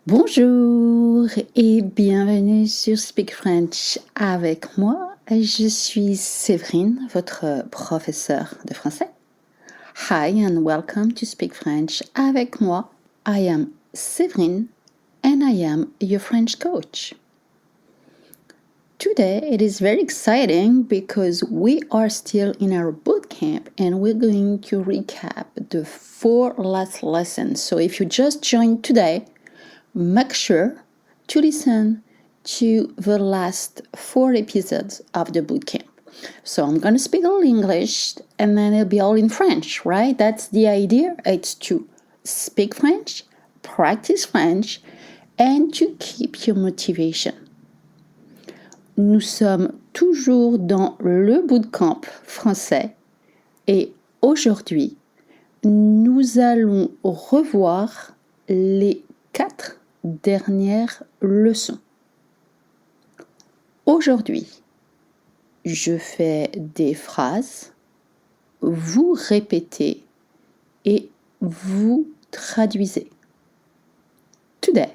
Bonjour et bienvenue sur Speak French avec moi. Je suis Séverine, votre professeure de français. Hi and welcome to Speak French avec moi. I am Séverine and I am your French coach. Today it is very exciting because we are still in our bootcamp and we're going to recap the 4 last lessons. So if you just joined today, make sure to listen to the last 4 episodes of the bootcamp. So I'm going to speak all English and then it'll be all in French, right? That's the idea. It's to speak French, practice French, and to keep your motivation. Nous sommes toujours dans le bootcamp français et aujourd'hui, nous allons revoir les 4 dernières leçons. Aujourd'hui, je fais des phrases, vous répétez et vous traduisez. Today,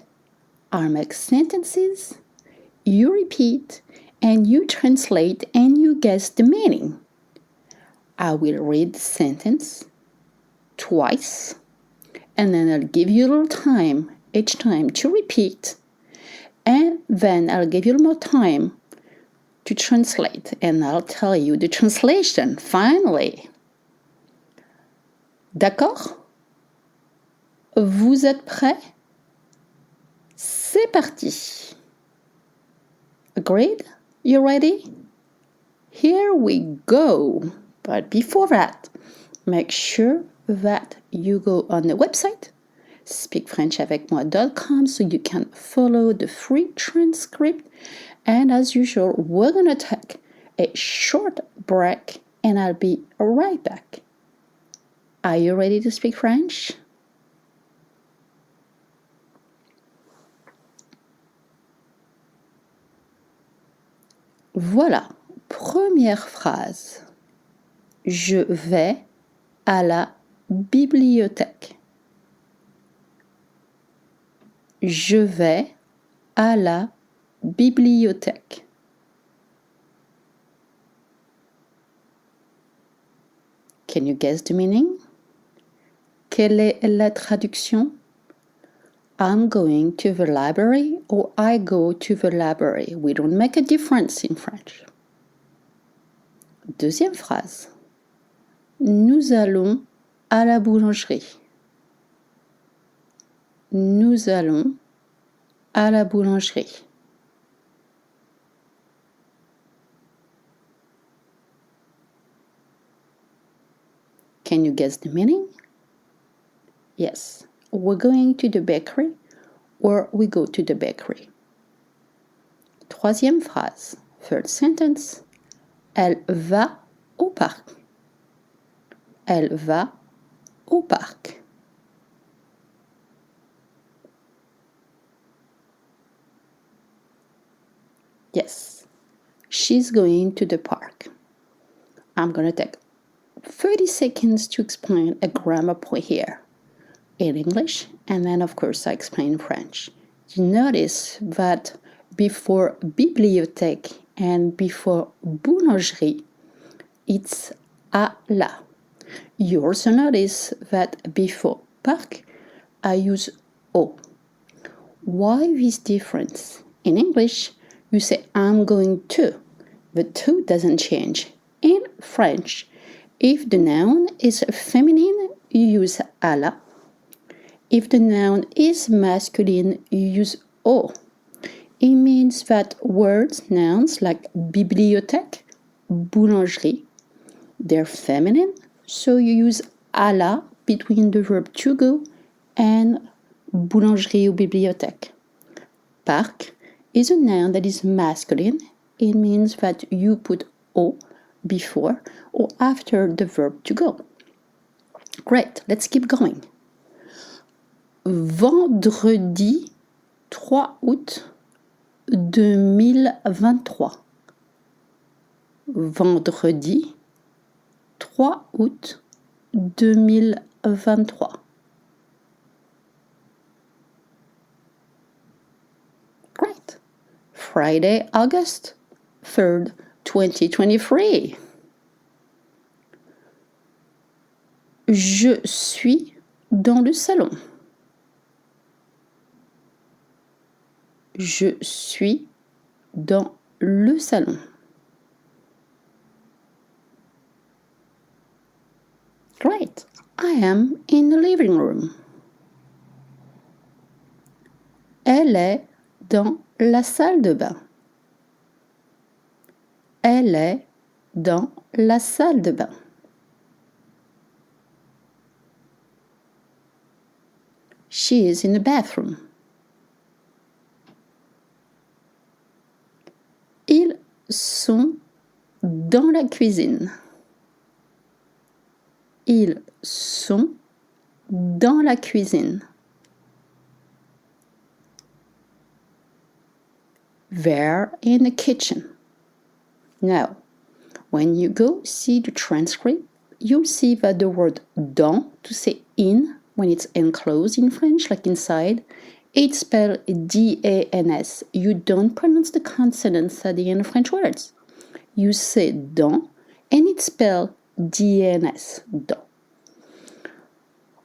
I make sentences, you repeat, and you translate and you guess the meaning. I will read the sentence twice, and then I'll give you a little time each time to repeat, and then I'll give you more time to translate, and I'll tell you the translation finally. D'accord? Vous êtes prêts? C'est parti! Agreed? You ready? Here we go! But before that, make sure that you go on the website speakfrenchavecmoi.com so you can follow the free transcript. And as usual, we're going to take a short break and I'll be right back. Are you ready to speak French? Voilà, première phrase. Je vais à la bibliothèque. Je vais à la bibliothèque. Can you guess the meaning? Quelle est la traduction? I'm going to the library or I go to the library. We don't make a difference in French. Deuxième phrase. Nous allons à la boulangerie. Nous allons à la boulangerie. Can you guess the meaning? Yes, we're going to the bakery or we go to the bakery. Troisième phrase, third sentence. Elle va au parc. Elle va au parc. Yes, she's going to the park. I'm going to take 30 seconds to explain a grammar point here in English, and then of course I explain in French. You notice that before bibliothèque and before boulangerie, it's à la. You also notice that before parc, I use au. Why this difference? In English, you say I'm going to. The to doesn't change. In French, if the noun is feminine, you use à la. If the noun is masculine, you use au. It means that words, nouns like bibliothèque, boulangerie, they're feminine, so you use à la between the verb to go and boulangerie ou bibliothèque. Parc is a noun that is masculine. It means that you put au before or after the verb to go. Great, let's keep going. Vendredi 3 août 2023. Vendredi 3 août 2023. Friday, August 3rd, 2023. Je suis dans le salon. Je suis dans le salon. Great. I am in the living room. Elle est dans la salle de bain. Elle est dans la salle de bain. She is in the bathroom. Ils sont dans la cuisine. Ils sont dans la cuisine. They're in the kitchen. Now, when you go see the transcript, you'll see that the word dans, to say in, when it's enclosed in French, like inside, it's spelled D-A-N-S. You don't pronounce the consonants at the end of French words. You say dans, and it's spelled D-A-N-S, dans.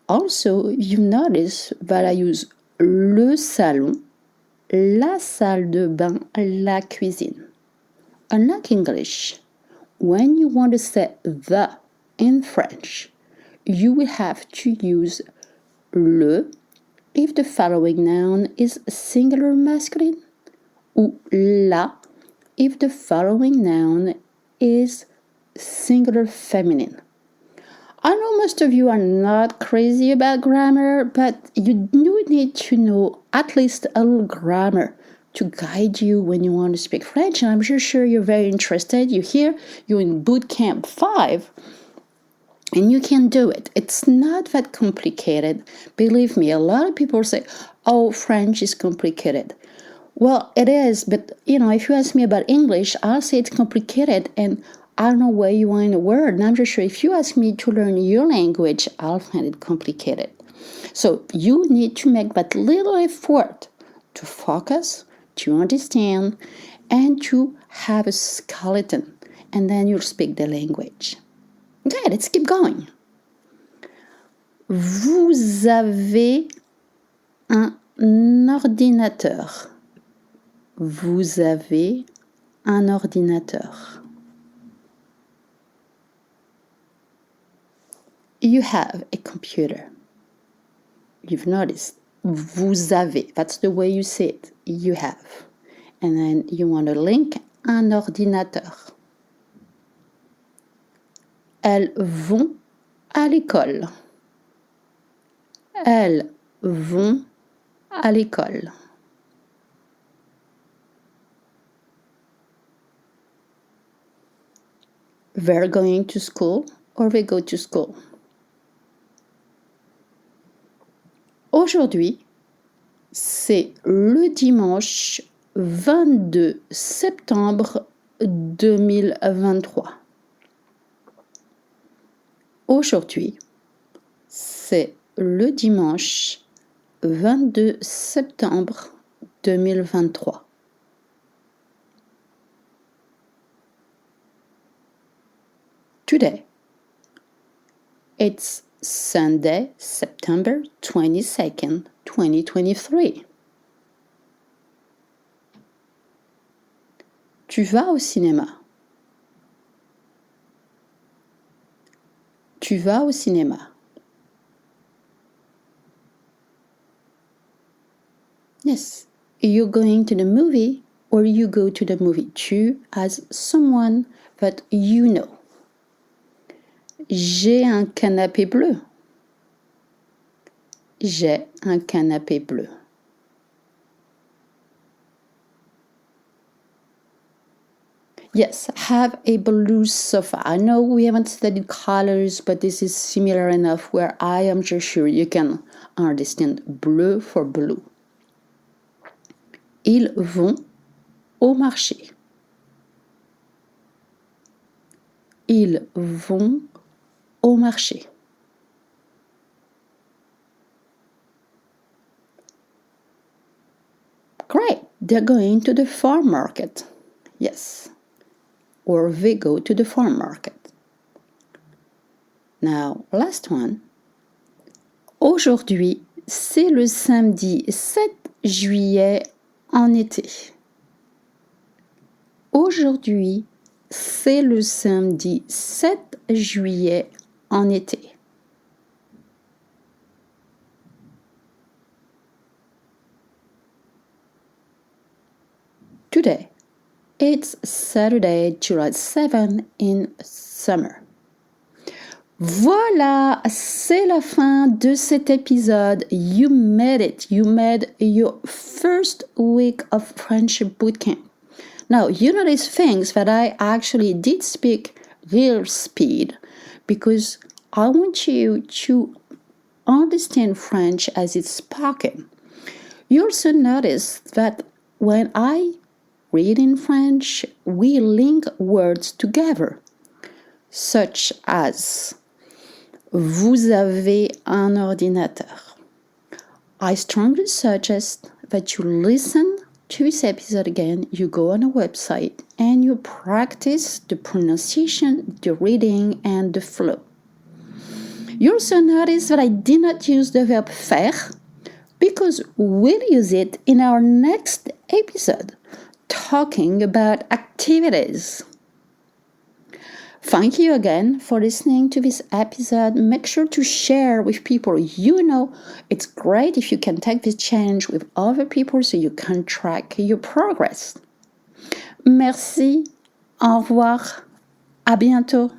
Also, you notice that I use le salon, la salle de bain, la cuisine. Unlike English, when you want to say the in French, you will have to use le if the following noun is singular masculine, ou la if the following noun is singular feminine. I know most of you are not crazy about grammar, but you do need to know at least a little grammar to guide you when you want to speak French. And I'm sure you're very interested. You're in Bootcamp 5, and you can do it. It's not that complicated. Believe me, a lot of people say, oh, French is complicated. Well, it is, but if you ask me about English, I'll say it's complicated, and I don't know where you are in the world. And I'm just sure if you ask me to learn your language, I'll find it complicated. So you need to make that little effort to focus, to understand, and to have a skeleton. And then you'll speak the language. Okay, let's keep going. Vous avez un ordinateur. Vous avez un ordinateur. You have a computer. You've noticed. Vous avez. That's the way you say it. You have. And then you want to link un ordinateur. Elles vont à l'école. Elles vont à l'école. They're going to school or they go to school. Aujourd'hui, c'est le dimanche 22 septembre 2023. Aujourd'hui, c'est le dimanche 22 septembre 2023. Today, it's Sunday, September 22nd, 2023. Tu vas au cinéma. Tu vas au cinéma. Yes, you're going to the movie or you go to the movie. Tu as someone that you know. J'ai un canapé bleu. J'ai un canapé bleu. Yes, have a blue sofa. I know we haven't studied colors, but this is similar enough where I am just sure you can understand bleu for blue. Ils vont au marché. Ils vont au marché. Great. They're going to the farm market. Yes. Or they go to the farm market. Now, last one. Aujourd'hui, c'est le samedi 7 juillet en été. Aujourd'hui, c'est le samedi 7 juillet en été. Today, it's Saturday, July 7 in summer. Voilà, c'est la fin de cet épisode. You made it. You made your first week of French Bootcamp. Now, you notice things that I actually did speak real speed because I want you to understand French as it's spoken. You also notice that when I read in French, we link words together, such as Vous avez un ordinateur. I strongly suggest that you listen to this episode again, you go on a website, and you practice the pronunciation, the reading, and the flow. You also notice that I did not use the verb faire because we'll use it in our next episode, talking about activities. Thank you again for listening to this episode. Make sure to share with people you know. It's great if you can take this challenge with other people so you can track your progress. Merci. Au revoir. À bientôt.